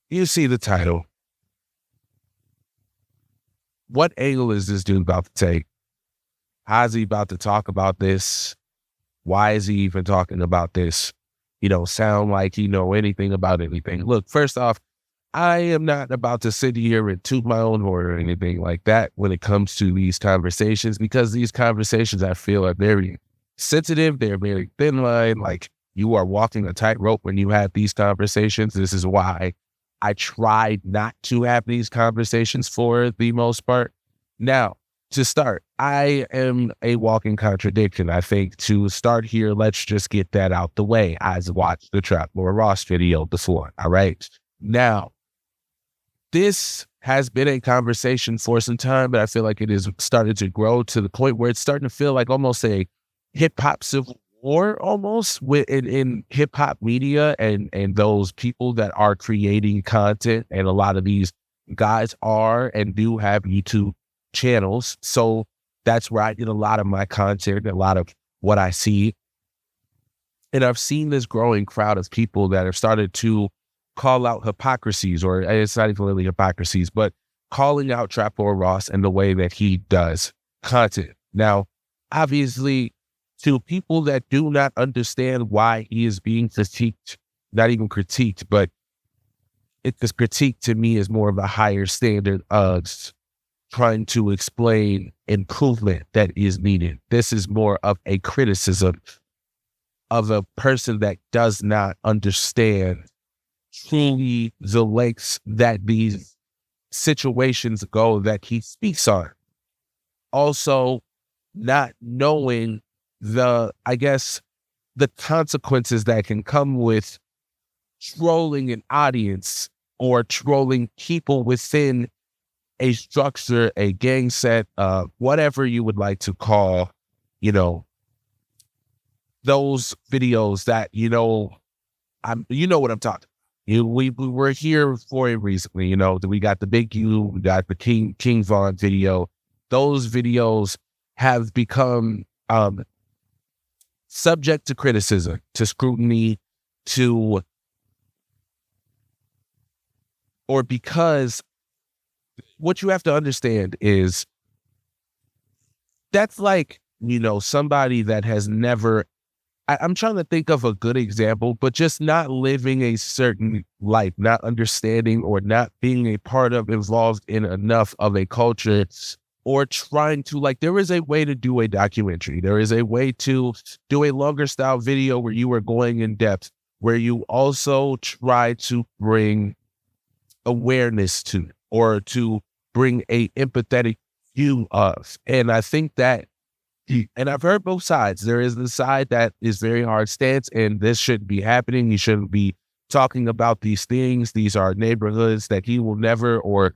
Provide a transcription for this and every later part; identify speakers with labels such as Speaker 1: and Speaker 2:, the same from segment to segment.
Speaker 1: You see the title. What angle is this dude about to take? How is he about to talk about this? Why is he even talking about this? Sound like he know anything about anything. Look, first off, I am not about to sit here and toot my own horn or anything like that when it comes to these conversations, because these conversations I feel are very sensitive. They're very thin line. Like, you are walking a tightrope when you have these conversations. This is why I tried not to have these conversations for the most part. Now, to start, I am a walking contradiction. I think to start here, let's just get that out the way. I've watched the Trap Lord Ross video before. All right. Now, this has been a conversation for some time, but I feel like it has started to grow to the point where it's starting to feel like almost a hip hop civil war, almost in hip hop media and those people that are creating content. And a lot of these guys are and do have YouTube channels. So that's where I get a lot of my content, a lot of what I see. And I've seen this growing crowd of people that have started to call out hypocrisies, or it's not even really hypocrisies, but calling out Trap Lord Ross and the way that he does content. Now, obviously, to people that do not understand why he is being critiqued, not even critiqued, but this critique to me is more of a higher standard of trying to explain improvement that is needed. This is more of a criticism of a person that does not understand truly the lengths that these situations go that he speaks on. Also, not knowing the consequences that can come with trolling an audience or trolling people within a structure, a gang set, whatever you would like to call, those videos that, you know what I'm talking about. We were here for it recently, we got the Big U, we got the King Von video. Those videos have become subject to criticism, to scrutiny, because what you have to understand is that's like, somebody that has never, I'm trying to think of a good example, but just not living a certain life, not understanding or not being a part of, involved in enough of a culture, or trying to, like, there is a way to do a documentary. There is a way to do a longer style video where you are going in depth, where you also try to bring awareness to, or to bring a empathetic view of. And I think that, and I've heard both sides. There is the side that is very hard stance, and this shouldn't be happening. You shouldn't be talking about these things. These are neighborhoods that he will never, or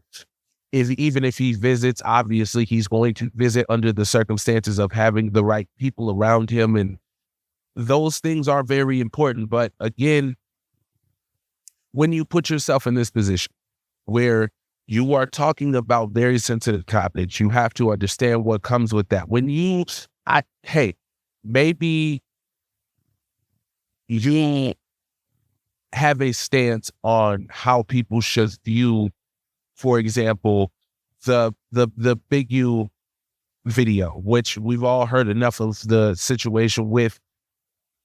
Speaker 1: even if he visits, obviously he's going to visit under the circumstances of having the right people around him. And those things are very important. But again, when you put yourself in this position where you are talking about very sensitive topics, you have to understand what comes with that. Maybe you have a stance on how people should view, for example, the Big U video, which we've all heard enough of the situation with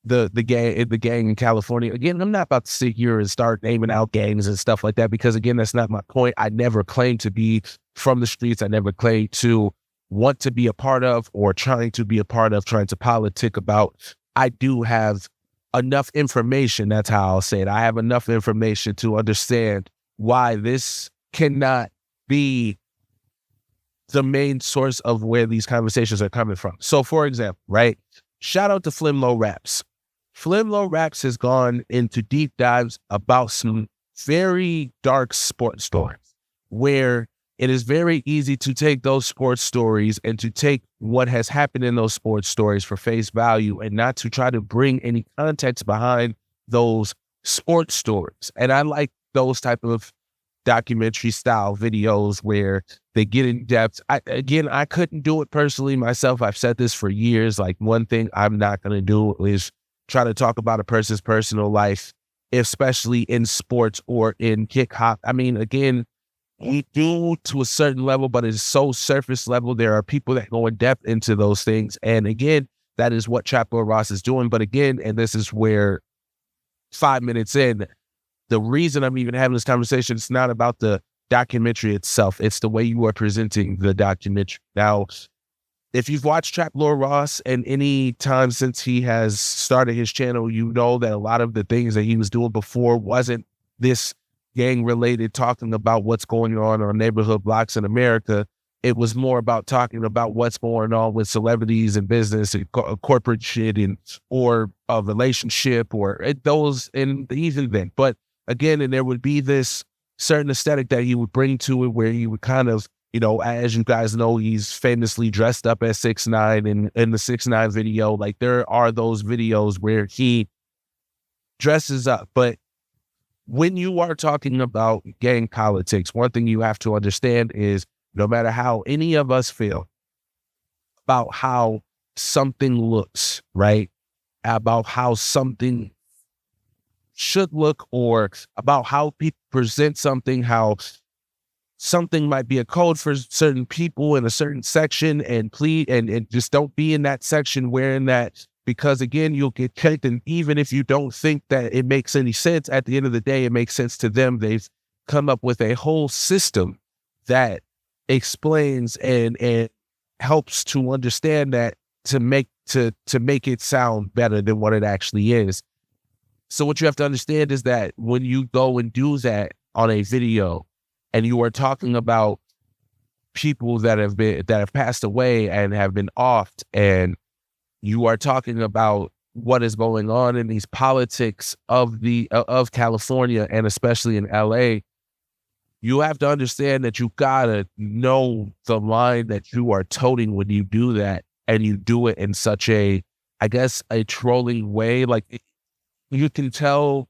Speaker 1: the gang in California. Again, I'm not about to sit here and start naming out gangs and stuff like that, because again, that's not my point. I never claimed to be from the streets. I never claimed to want to be a part of, or trying to be a part of, trying to politic about. I do have enough information. That's how I'll say it. I have enough information to understand why this cannot be the main source of where these conversations are coming from. So for example, right? Shout out to Flimlo Raps. Flimlo Raps has gone into deep dives about some very dark sports stories, where it is very easy to take those sports stories and to take what has happened in those sports stories for face value, and not to try to bring any context behind those sports stories. And I like those type of documentary style videos where they get in depth. I couldn't do it personally myself. I've said this for years. Like, one thing I'm not going to do is try to talk about a person's personal life especially in sports or in hip hop. I mean, again, we do to a certain level, but it's so surface level. There are people that go in depth into those things. And again, that is what Trap Lord Ross is doing. But again, and this is where 5 minutes in, the reason I'm even having this conversation, it's not about the documentary itself. It's the way you are presenting the documentary. Now, if you've watched Trap Lord Ross and any time since he has started his channel, you know that a lot of the things that he was doing before wasn't this gang related, talking about what's going on neighborhood blocks in America. It was more about talking about what's going on with celebrities and business and corporate shit and or a relationship or those and even then. But again, and there would be this certain aesthetic that he would bring to it where he would kind of, you know, as you guys know, he's famously dressed up as 6ix9ine in the 6ix9ine video. Like there are those videos where he dresses up. But when you are talking about gang politics, one thing you have to understand is no matter how any of us feel about how something looks, right? About how something should look or about how people present something, how something might be a code for certain people in a certain section and just don't be in that section wearing that because again, you'll get kicked. And even if you don't think that it makes any sense, at the end of the day, it makes sense to them. They've come up with a whole system that explains and helps to understand that to make it sound better than what it actually is. So what you have to understand is that when you go and do that on a video and you are talking about people that have passed away and have been offed, and you are talking about what is going on in these politics of California and especially in LA, you have to understand that you gotta know the line that you are toting when you do that, and you do it in such a, I guess, a trolling way. Like you can tell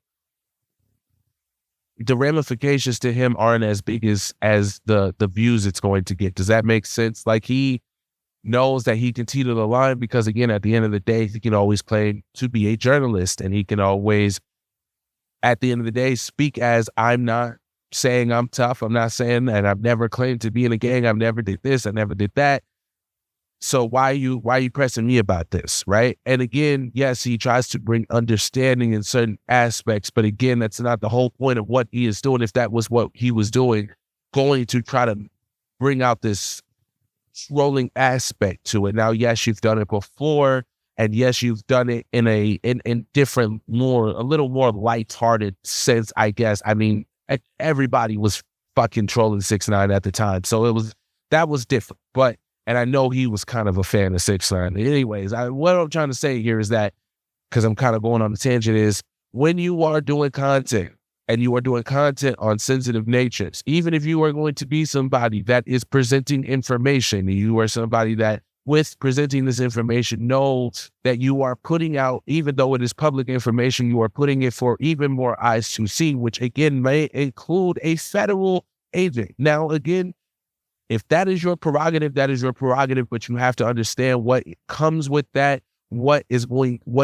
Speaker 1: the ramifications to him aren't as big as the views it's going to get. Does that make sense? Like he knows that he can teeter the line because again, at the end of the day, he can always claim to be a journalist, and he can always, at the end of the day, speak as I'm not saying I'm tough. I'm not saying that I've never claimed to be in a gang. I've never did this. I never did that. So why are you pressing me about this, right? And again, yes, he tries to bring understanding in certain aspects, but again, that's not the whole point of what he is doing. If that was what he was doing, going to try to bring out this trolling aspect to it. Now, yes, you've done it before, and yes, you've done it in different, a little more lighthearted sense, I guess. I mean, everybody was fucking trolling 6ix9ine at the time, so that was different. But and I know he was kind of a fan of 6ix9ine. Anyways, what I'm trying to say here is that, because I'm kind of going on a tangent, is when you are doing content and you are doing content on sensitive natures, even if you are going to be somebody that is presenting information, you are somebody that with presenting this information knows that you are putting out, even though it is public information, you are putting it for even more eyes to see, which again may include a federal agent. Now, again, if that is your prerogative, that is your prerogative, but you have to understand what comes with that, what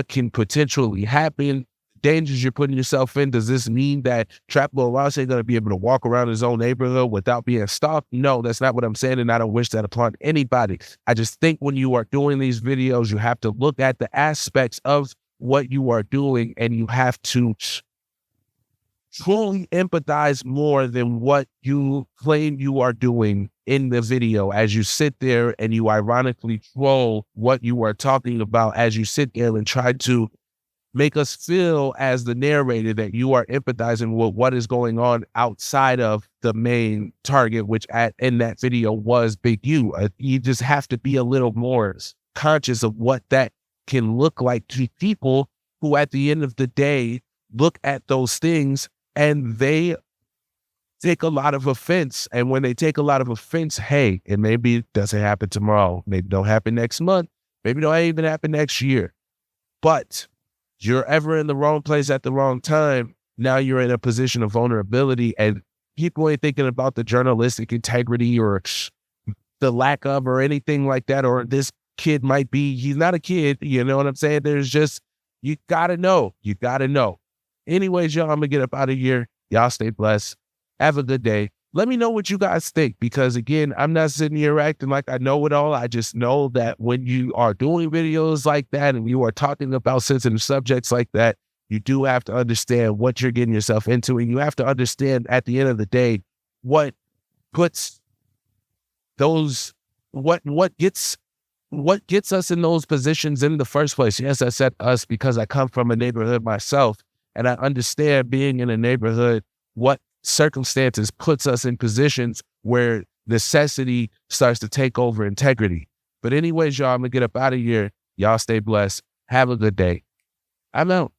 Speaker 1: can potentially happen, dangers you're putting yourself in. Does this mean that Trap Lord Ross ain't going to be able to walk around his own neighborhood without being stalked? No, that's not what I'm saying, and I don't wish that upon anybody. I just think when you are doing these videos, you have to look at the aspects of what you are doing, and you have to truly empathize more than what you claim you are doing in the video as you sit there and you ironically troll what you are talking about as you sit there and try to make us feel as the narrator that you are empathizing with what is going on outside of the main target, which in that video was Big U. You just have to be a little more conscious of what that can look like to people who at the end of the day look at those things and they take a lot of offense. And when they take a lot of offense, hey, it maybe doesn't happen tomorrow. Maybe don't happen next month. Maybe don't even happen next year. But you're ever in the wrong place at the wrong time. Now you're in a position of vulnerability, and people ain't thinking about the journalistic integrity or the lack of or anything like that. Or this kid he's not a kid. You know what I'm saying? There's just, you gotta know. Anyways, y'all, I'm gonna get up out of here. Y'all stay blessed. Have a good day. Let me know what you guys think, because again, I'm not sitting here acting like I know it all. I just know that when you are doing videos like that and you are talking about sensitive subjects like that, you do have to understand what you're getting yourself into. And you have to understand at the end of the day, what puts those, what gets us in those positions in the first place. Yes, I said us because I come from a neighborhood myself, and I understand being in a neighborhood, what circumstances puts us in positions where necessity starts to take over integrity. But anyways, y'all, I'm gonna get up out of here. Y'all stay blessed. Have a good day. I'm out.